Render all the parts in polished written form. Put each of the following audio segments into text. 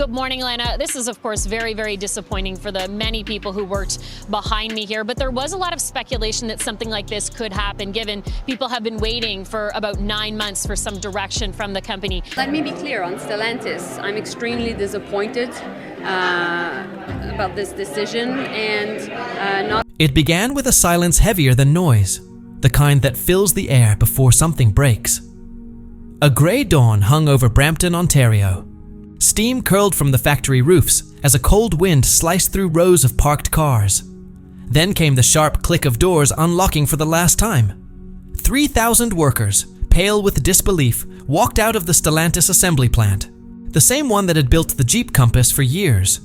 Good morning, Lena. This is, of course, very, very disappointing for the many people who worked behind me here. But there was a lot of speculation that something like this could happen, given people have been waiting for about 9 months for some direction from the company. Let me be clear on Stellantis. I'm extremely disappointed about this decision and not. It began with a silence heavier than noise, the kind that fills the air before something breaks. A grey dawn hung over Brampton, Ontario. Steam curled from the factory roofs as a cold wind sliced through rows of parked cars. Then came the sharp click of doors unlocking for the last time. 3,000 workers, pale with disbelief, walked out of the Stellantis assembly plant, the same one that had built the Jeep Compass for years.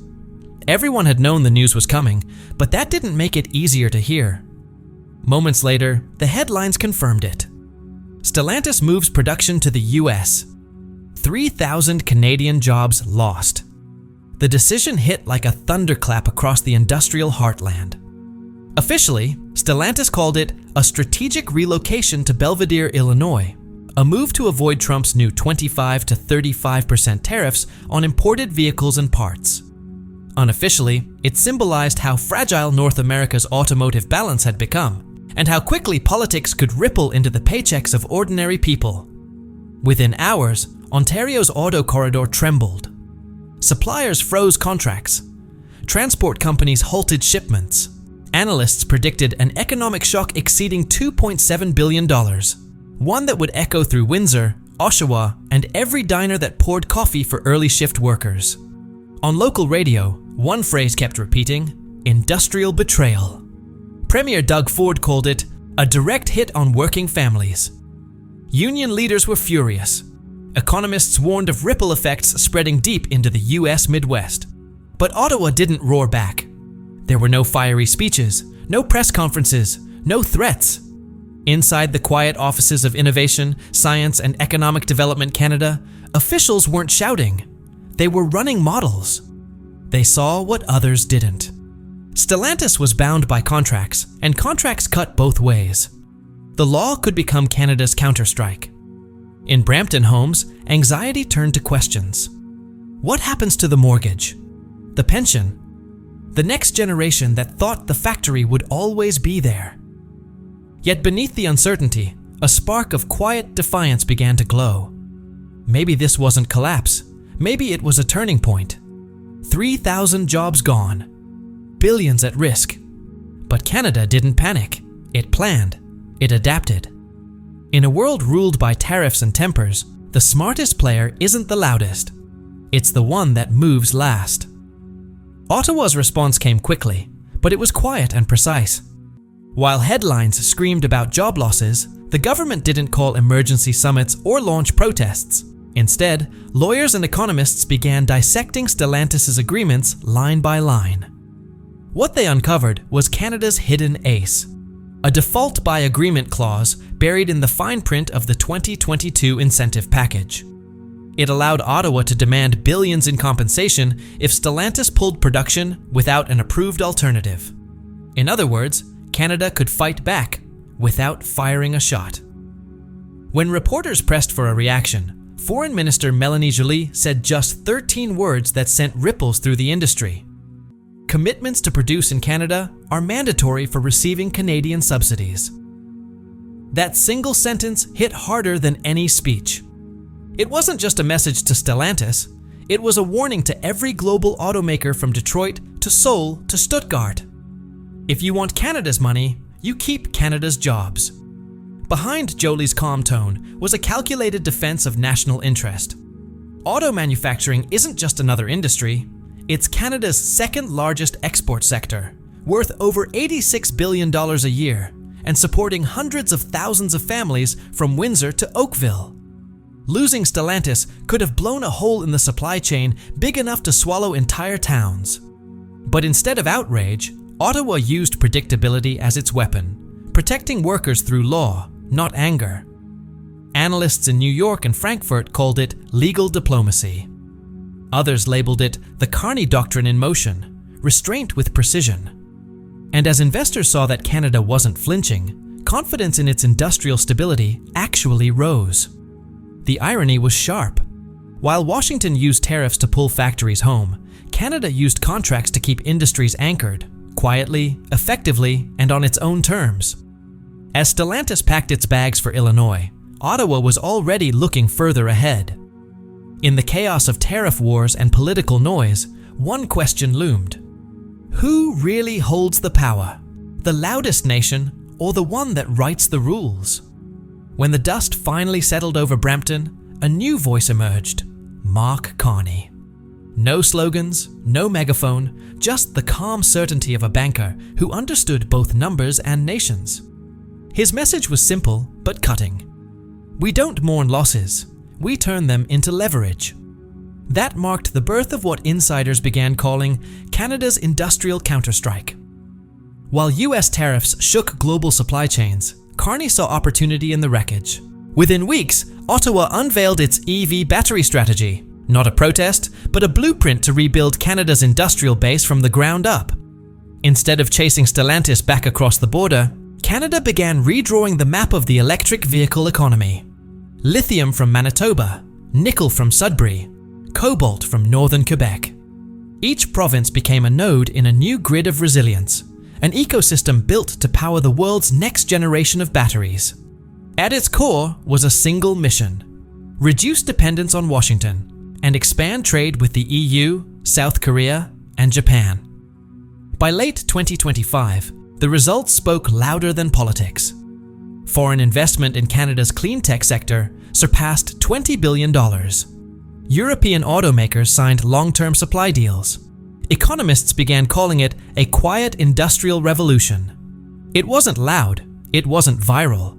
Everyone had known the news was coming, but that didn't make it easier to hear. Moments later, the headlines confirmed it. Stellantis moves production to the US. 3,000 Canadian jobs lost. The decision hit like a thunderclap across the industrial heartland. Officially, Stellantis called it a strategic relocation to Belvidere, Illinois, a move to avoid Trump's new 25 to 35% tariffs on imported vehicles and parts. Unofficially, it symbolized how fragile North America's automotive balance had become, and how quickly politics could ripple into the paychecks of ordinary people. Within hours, Ontario's auto corridor trembled. Suppliers froze contracts. Transport companies halted shipments. Analysts predicted an economic shock exceeding $2.7 billion, one that would echo through Windsor, Ottawa, and every diner that poured coffee for early shift workers. On local radio, one phrase kept repeating: industrial betrayal. Premier Doug Ford called it a direct hit on working families. Union leaders were furious. Economists warned of ripple effects spreading deep into the US Midwest. But Ottawa didn't roar back. There were no fiery speeches, no press conferences, no threats. Inside the quiet offices of Innovation, Science and Economic Development Canada, officials weren't shouting. They were running models. They saw what others didn't. Stellantis was bound by contracts, and contracts cut both ways. The law could become Canada's counterstrike. In Brampton homes, anxiety turned to questions. What happens to the mortgage? The pension? The next generation that thought the factory would always be there? Yet beneath the uncertainty, a spark of quiet defiance began to glow. Maybe this wasn't collapse. Maybe it was a turning point. 3,000 jobs gone. Billions at risk. But Canada didn't panic. It planned. It adapted. In a world ruled by tariffs and tempers, the smartest player isn't the loudest. It's the one that moves last. Ottawa's response came quickly, but it was quiet and precise. While headlines screamed about job losses, the government didn't call emergency summits or launch protests. Instead, lawyers and economists began dissecting Stellantis' agreements line by line. What they uncovered was Canada's hidden ace, a default by agreement clause buried in the fine print of the 2022 incentive package. It allowed Ottawa to demand billions in compensation if Stellantis pulled production without an approved alternative. In other words, Canada could fight back without firing a shot. When reporters pressed for a reaction, Foreign Minister Mélanie Joly said just 13 words that sent ripples through the industry. Commitments to produce in Canada are mandatory for receiving Canadian subsidies. That single sentence hit harder than any speech. It wasn't just a message to Stellantis, it was a warning to every global automaker from Detroit to Seoul to Stuttgart. If you want Canada's money, you keep Canada's jobs. Behind Joly's calm tone was a calculated defense of national interest. Auto manufacturing isn't just another industry, it's Canada's second largest export sector, worth over $86 billion a year, and supporting hundreds of thousands of families from Windsor to Oakville. Losing Stellantis could have blown a hole in the supply chain big enough to swallow entire towns. But instead of outrage, Ottawa used predictability as its weapon, protecting workers through law, not anger. Analysts in New York and Frankfurt called it legal diplomacy. Others labeled it the Carney doctrine in motion, restraint with precision. And as investors saw that Canada wasn't flinching, confidence in its industrial stability actually rose. The irony was sharp. While Washington used tariffs to pull factories home, Canada used contracts to keep industries anchored, quietly, effectively, and on its own terms. As Stellantis packed its bags for Illinois, Ottawa was already looking further ahead. In the chaos of tariff wars and political noise, one question loomed. Who really holds the power? The loudest nation or the one that writes the rules? When the dust finally settled over Brampton, a new voice emerged: Mark Carney. No slogans, no megaphone, just the calm certainty of a banker who understood both numbers and nations. His message was simple but cutting. We don't mourn losses, we turn them into leverage. That marked the birth of what insiders began calling Canada's industrial counterstrike. While US tariffs shook global supply chains, Carney saw opportunity in the wreckage. Within weeks, Ottawa unveiled its EV battery strategy, not a protest, but a blueprint to rebuild Canada's industrial base from the ground up. Instead of chasing Stellantis back across the border, Canada began redrawing the map of the electric vehicle economy. Lithium from Manitoba, nickel from Sudbury, cobalt from northern Quebec. Each province became a node in a new grid of resilience, an ecosystem built to power the world's next generation of batteries. At its core was a single mission: reduce dependence on Washington and expand trade with the EU, South Korea, and Japan. By late 2025, the results spoke louder than politics. Foreign investment in Canada's clean tech sector surpassed $20 billion. European automakers signed long-term supply deals. Economists began calling it a quiet industrial revolution. It wasn't loud, it wasn't viral,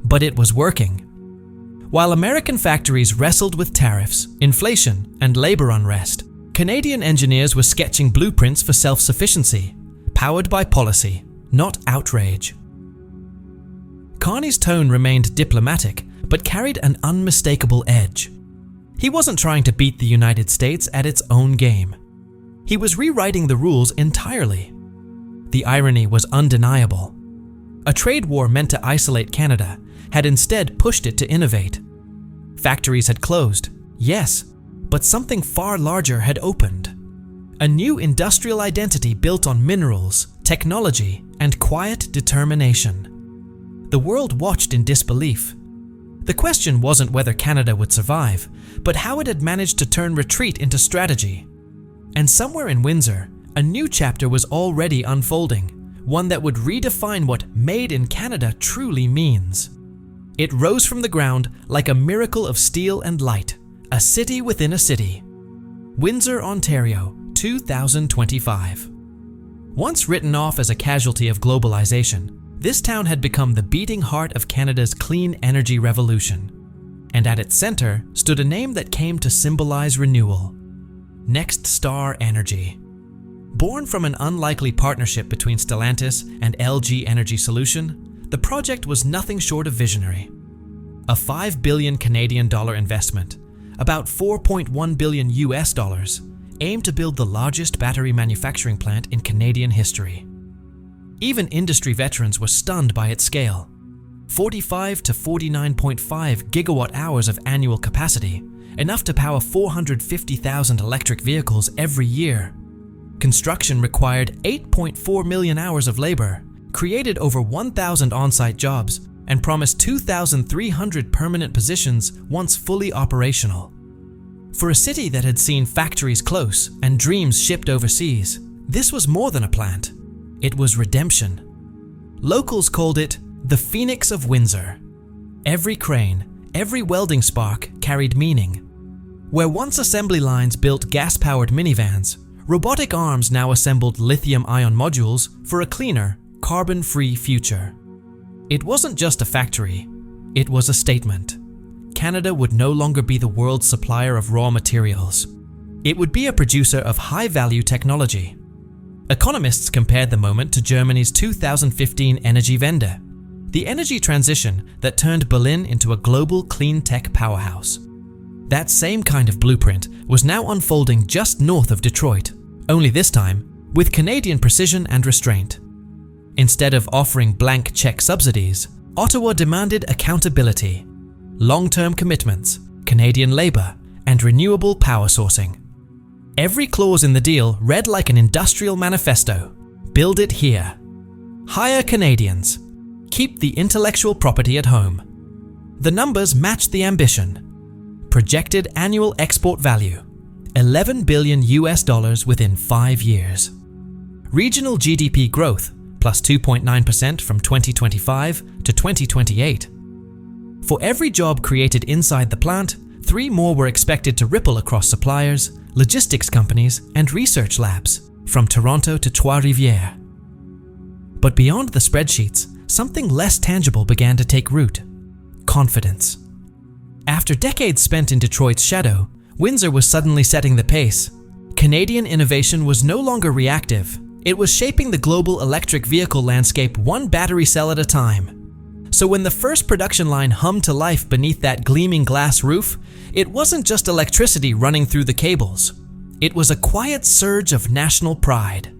but it was working. While American factories wrestled with tariffs, inflation, and labor unrest, Canadian engineers were sketching blueprints for self-sufficiency, powered by policy, not outrage. Carney's tone remained diplomatic, but carried an unmistakable edge. He wasn't trying to beat the United States at its own game. He was rewriting the rules entirely. The irony was undeniable. A trade war meant to isolate Canada had instead pushed it to innovate. Factories had closed, yes, but something far larger had opened. A new industrial identity built on minerals, technology, and quiet determination. The world watched in disbelief. The question wasn't whether Canada would survive, but how it had managed to turn retreat into strategy. And somewhere in Windsor, a new chapter was already unfolding, one that would redefine what "Made in Canada" truly means. It rose from the ground like a miracle of steel and light, a city within a city. Windsor, Ontario, 2025. Once written off as a casualty of globalization, this town had become the beating heart of Canada's clean energy revolution. And at its center stood a name that came to symbolize renewal: NextStar Energy. Born from an unlikely partnership between Stellantis and LG Energy Solution, the project was nothing short of visionary. A $5 billion Canadian dollar investment, about $4.1 billion US dollars, aimed to build the largest battery manufacturing plant in Canadian history. Even industry veterans were stunned by its scale. 45 to 49.5 gigawatt hours of annual capacity, enough to power 450,000 electric vehicles every year. Construction required 8.4 million hours of labor, created over 1,000 on-site jobs, and promised 2,300 permanent positions once fully operational. For a city that had seen factories close and dreams shipped overseas, this was more than a plant. It was redemption. Locals called it the Phoenix of Windsor. Every crane, every welding spark carried meaning. Where once assembly lines built gas-powered minivans, robotic arms now assembled lithium-ion modules for a cleaner, carbon-free future. It wasn't just a factory, it was a statement. Canada would no longer be the world's supplier of raw materials. It would be a producer of high-value technology. Economists compared the moment to Germany's 2015 Energiewende, the energy transition that turned Berlin into a global clean tech powerhouse. That same kind of blueprint was now unfolding just north of Detroit, only this time with Canadian precision and restraint. Instead of offering blank check subsidies, Ottawa demanded accountability, long-term commitments, Canadian labor, and renewable power sourcing. Every clause in the deal read like an industrial manifesto. Build it here. Hire Canadians. Keep the intellectual property at home. The numbers matched the ambition. Projected annual export value, $11 billion within 5 years. Regional GDP growth, plus 2.9% from 2025 to 2028. For every job created inside the plant, 3 more were expected to ripple across suppliers, logistics companies, and research labs, from Toronto to Trois-Rivières. But beyond the spreadsheets, something less tangible began to take root: confidence. After decades spent in Detroit's shadow, Windsor was suddenly setting the pace. Canadian innovation was no longer reactive. It was shaping the global electric vehicle landscape one battery cell at a time. So when the first production line hummed to life beneath that gleaming glass roof, it wasn't just electricity running through the cables. It was a quiet surge of national pride.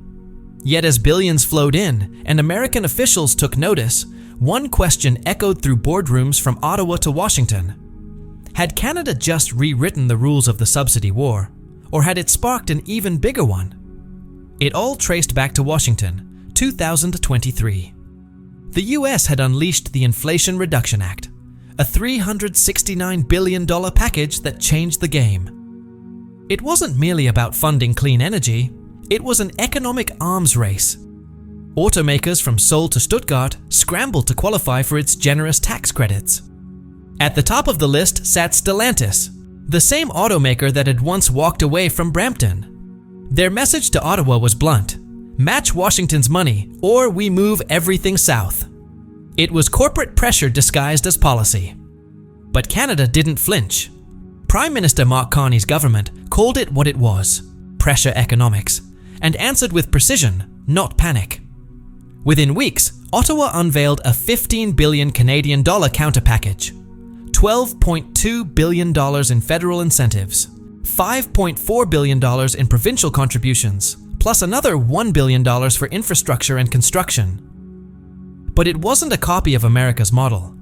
Yet as billions flowed in and American officials took notice, one question echoed through boardrooms from Ottawa to Washington. Had Canada just rewritten the rules of the subsidy war, or had it sparked an even bigger one? It all traced back to Washington, 2023. The US had unleashed the Inflation Reduction Act, a $369 billion package that changed the game. It wasn't merely about funding clean energy, it was an economic arms race. Automakers from Seoul to Stuttgart scrambled to qualify for its generous tax credits. At the top of the list sat Stellantis, the same automaker that had once walked away from Brampton. Their message to Ottawa was blunt: match Washington's money, or we move everything south. It was corporate pressure disguised as policy. But Canada didn't flinch. Prime Minister Mark Carney's government called it what it was: pressure economics, and answered with precision, not panic. Within weeks, Ottawa unveiled a $15 billion Canadian dollar counter-package, $12.2 billion in federal incentives, $5.4 billion in provincial contributions, plus another $1 billion for infrastructure and construction. But it wasn't a copy of America's model.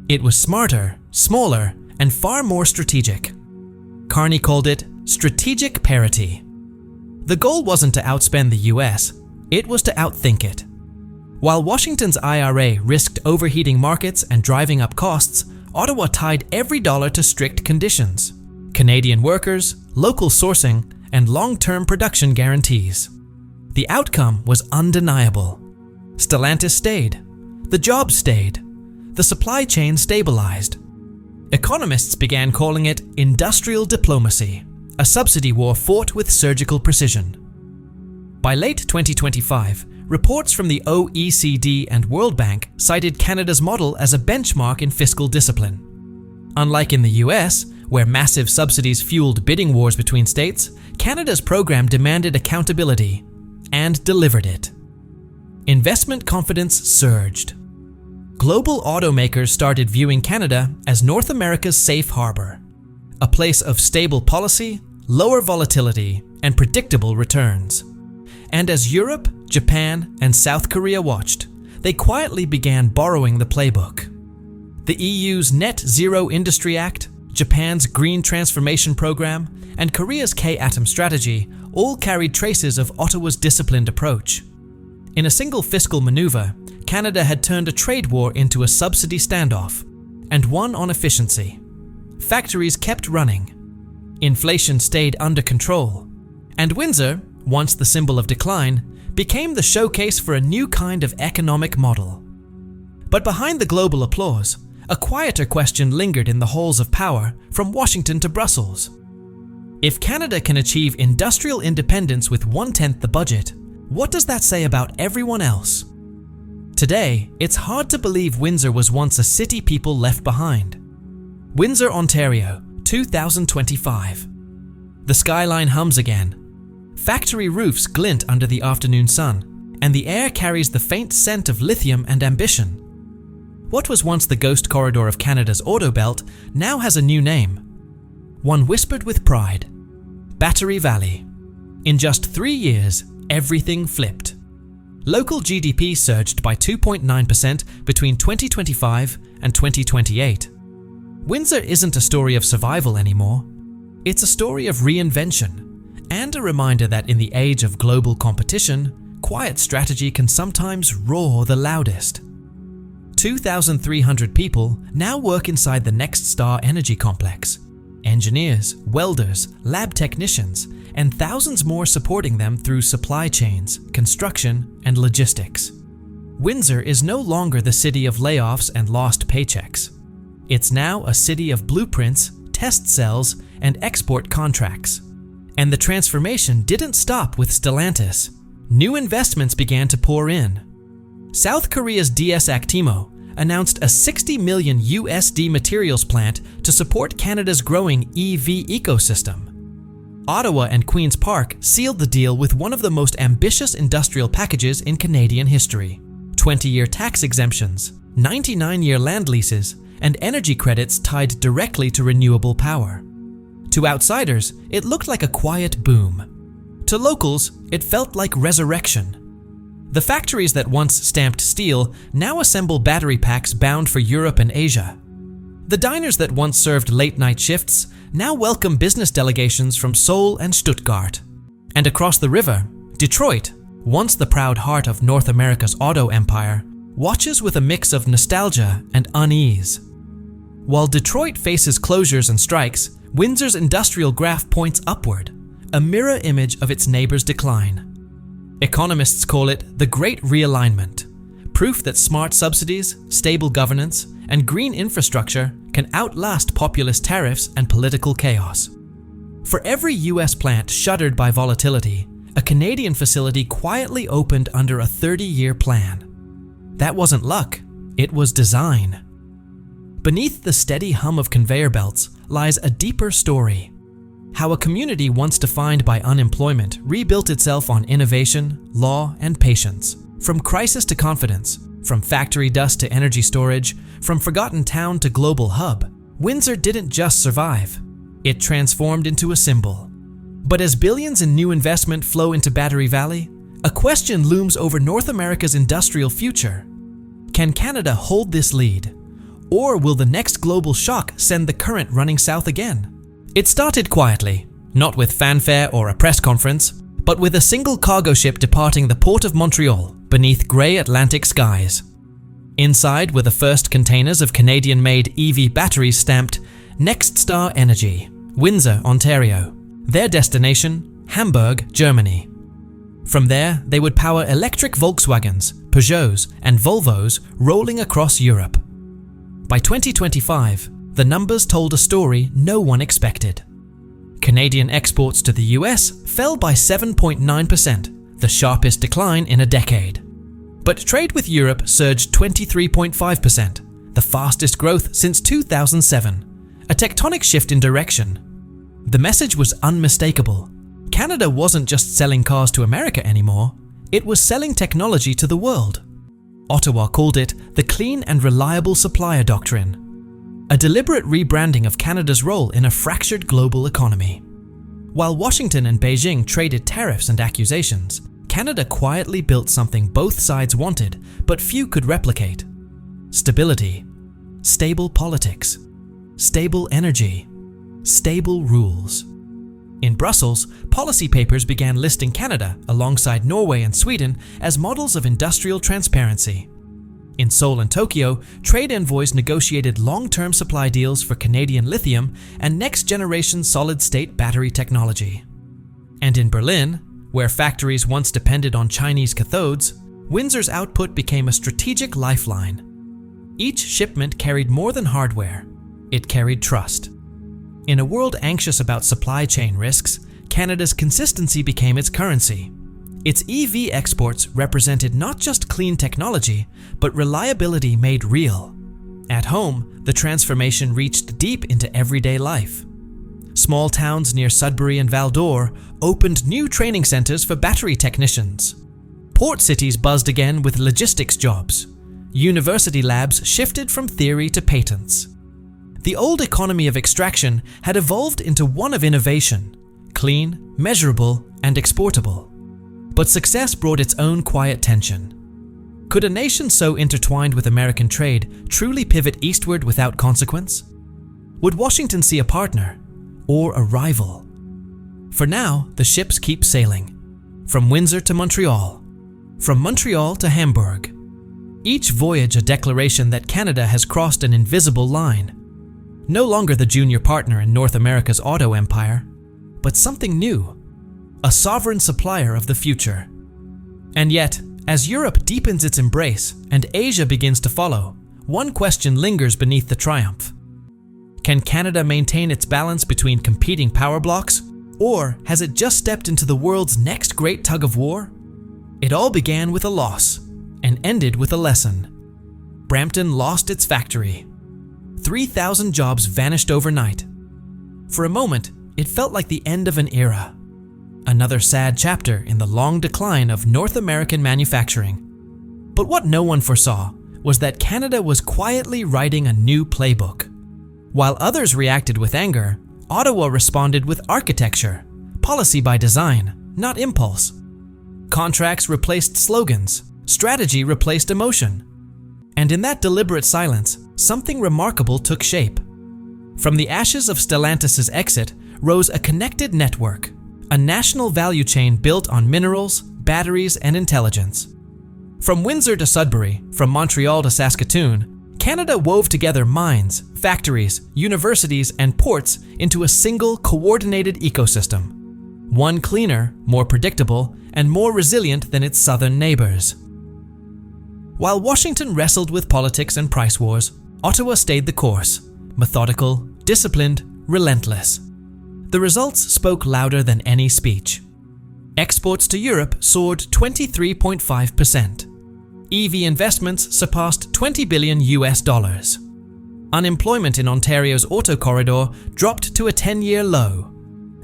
It was smarter, smaller, and far more strategic. Carney called it strategic parity. The goal wasn't to outspend the US, it was to outthink it. While Washington's IRA risked overheating markets and driving up costs, Ottawa tied every dollar to strict conditions: Canadian workers, local sourcing, and long-term production guarantees. The outcome was undeniable. Stellantis stayed. The jobs stayed. The supply chain stabilized. Economists began calling it industrial diplomacy, a subsidy war fought with surgical precision. By late 2025, reports from the OECD and World Bank cited Canada's model as a benchmark in fiscal discipline. Unlike in the US, where massive subsidies fueled bidding wars between states, Canada's program demanded accountability and delivered it. Investment confidence surged. Global automakers started viewing Canada as North America's safe harbor, a place of stable policy, lower volatility, and predictable returns. And as Europe, Japan, and South Korea watched, they quietly began borrowing the playbook. The EU's Net Zero Industry Act, Japan's Green Transformation Program, and Korea's K-Atom strategy all carried traces of Ottawa's disciplined approach. In a single fiscal maneuver, Canada had turned a trade war into a subsidy standoff, and won on efficiency. Factories kept running. Inflation stayed under control. And Windsor, once the symbol of decline, became the showcase for a new kind of economic model. But behind the global applause, a quieter question lingered in the halls of power from Washington to Brussels. If Canada can achieve industrial independence with 1/10 the budget, what does that say about everyone else? Today, it's hard to believe Windsor was once a city people left behind. Windsor, Ontario, 2025. The skyline hums again. Factory roofs glint under the afternoon sun, and the air carries the faint scent of lithium and ambition. What was once the ghost corridor of Canada's auto belt now has a new name. One whispered with pride: Battery Valley. In just 3 years, everything flipped. Local GDP surged by 2.9% between 2025 and 2028. Windsor isn't a story of survival anymore. It's a story of reinvention And a reminder that in the age of global competition, quiet strategy can sometimes roar the loudest. 2,300 people now work inside the NextStar Energy Complex. Engineers, welders, lab technicians, and thousands more supporting them through supply chains, construction, and logistics. Windsor is no longer the city of layoffs and lost paychecks. It's now a city of blueprints, test cells, and export contracts. And the transformation didn't stop with Stellantis. New investments began to pour in. South Korea's DS Actimo announced a $60 million USD materials plant to support Canada's growing EV ecosystem. Ottawa and Queen's Park sealed the deal with one of the most ambitious industrial packages in Canadian history: 20-year tax exemptions, 99-year land leases, and energy credits tied directly to renewable power. To outsiders, it looked like a quiet boom. To locals, it felt like resurrection. The factories that once stamped steel now assemble battery packs bound for Europe and Asia. The diners that once served late-night shifts now welcome business delegations from Seoul and Stuttgart. And across the river, Detroit, once the proud heart of North America's auto empire, watches with a mix of nostalgia and unease. While Detroit faces closures and strikes, Windsor's industrial graph points upward, a mirror image of its neighbor's decline. Economists call it the Great Realignment, proof that smart subsidies, stable governance, and green infrastructure can outlast populist tariffs and political chaos. For every US plant shuttered by volatility, a Canadian facility quietly opened under a 30-year plan. That wasn't luck, it was design. Beneath the steady hum of conveyor belts lies a deeper story. How a community once defined by unemployment rebuilt itself on innovation, law, and patience. From crisis to confidence, from factory dust to energy storage, from forgotten town to global hub, Windsor didn't just survive. It transformed into a symbol. But as billions in new investment flow into Battery Valley, a question looms over North America's industrial future. Can Canada hold this lead? Or will the next global shock send the current running south again? It started quietly, not with fanfare or a press conference, but with a single cargo ship departing the port of Montreal beneath grey Atlantic skies. Inside were the first containers of Canadian-made EV batteries stamped NextStar Energy, Windsor, Ontario. Their destination, Hamburg, Germany. From there, they would power electric Volkswagens, Peugeots, and Volvos rolling across Europe. By 2025, the numbers told a story no one expected. Canadian exports to the US fell by 7.9%, the sharpest decline in a decade. But trade with Europe surged 23.5%, the fastest growth since 2007, a tectonic shift in direction. The message was unmistakable. Canada wasn't just selling cars to America anymore, it was selling technology to the world. Ottawa called it the Clean and Reliable Supplier Doctrine, a deliberate rebranding of Canada's role in a fractured global economy. While Washington and Beijing traded tariffs and accusations, Canada quietly built something both sides wanted, but few could replicate: stability, stable politics, stable energy, stable rules. In Brussels, policy papers began listing Canada alongside Norway and Sweden as models of industrial transparency. In Seoul and Tokyo, trade envoys negotiated long-term supply deals for Canadian lithium and next-generation solid-state battery technology. And in Berlin, where factories once depended on Chinese cathodes, Windsor's output became a strategic lifeline. Each shipment carried more than hardware. It carried trust. In a world anxious about supply chain risks, Canada's consistency became its currency. Its EV exports represented not just clean technology, but reliability made real. At home, the transformation reached deep into everyday life. Small towns near Sudbury and Val-d'Or opened new training centers for battery technicians. Port cities buzzed again with logistics jobs. University labs shifted from theory to patents. The old economy of extraction had evolved into one of innovation, clean, measurable, and exportable. But success brought its own quiet tension. Could a nation so intertwined with American trade truly pivot eastward without consequence? Would Washington see a partner or a rival? For now, the ships keep sailing. From Windsor to Montreal. From Montreal to Hamburg. Each voyage a declaration that Canada has crossed an invisible line. No longer the junior partner in North America's auto empire, but something new. A sovereign supplier of the future. And yet, as Europe deepens its embrace and Asia begins to follow, one question lingers beneath the triumph. Can Canada maintain its balance between competing power blocks, or has it just stepped into the world's next great tug of war? It all began with a loss and ended with a lesson. Brampton lost its factory. 3,000 jobs vanished overnight. For a moment, it felt like the end of an era. Another sad chapter in the long decline of North American manufacturing. But what no one foresaw was that Canada was quietly writing a new playbook. While others reacted with anger, Ottawa responded with architecture, policy by design, not impulse. Contracts replaced slogans, strategy replaced emotion. And in that deliberate silence, something remarkable took shape. From the ashes of Stellantis' exit rose a connected network, a national value chain built on minerals, batteries, and intelligence. From Windsor to Sudbury, from Montreal to Saskatoon, Canada wove together mines, factories, universities, and ports into a single coordinated ecosystem. One cleaner, more predictable, and more resilient than its southern neighbors. While Washington wrestled with politics and price wars, Ottawa stayed the course, methodical, disciplined, relentless. The results spoke louder than any speech. Exports to Europe soared 23.5%. EV investments surpassed $20 billion. Unemployment in Ontario's auto corridor dropped to a 10-year low.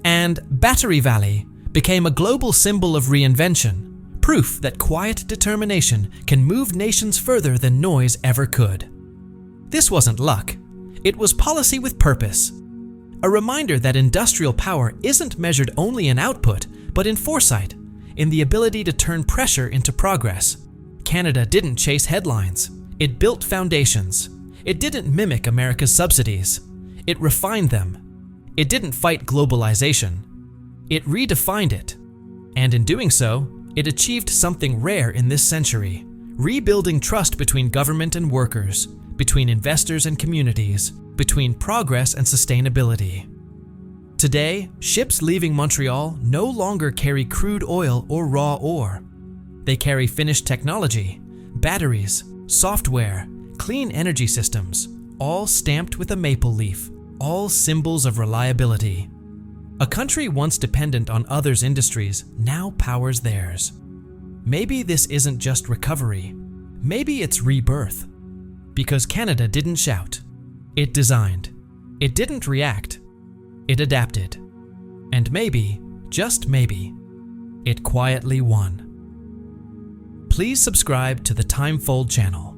And Battery Valley became a global symbol of reinvention, proof that quiet determination can move nations further than noise ever could. This wasn't luck. It was policy with purpose. A reminder that industrial power isn't measured only in output, but in foresight, in the ability to turn pressure into progress. Canada didn't chase headlines. It built foundations. It didn't mimic America's subsidies. It refined them. It didn't fight globalization. It redefined it. And in doing so, it achieved something rare in this century, rebuilding trust between government and workers, between investors and communities, between progress and sustainability. Today, ships leaving Montreal no longer carry crude oil or raw ore. They carry finished technology, batteries, software, clean energy systems, all stamped with a maple leaf, all symbols of reliability. A country once dependent on others' industries now powers theirs. Maybe this isn't just recovery. Maybe it's rebirth. Because Canada didn't shout. It designed. It didn't react. It adapted. And maybe, just maybe, it quietly won. Please subscribe to the Timefold channel.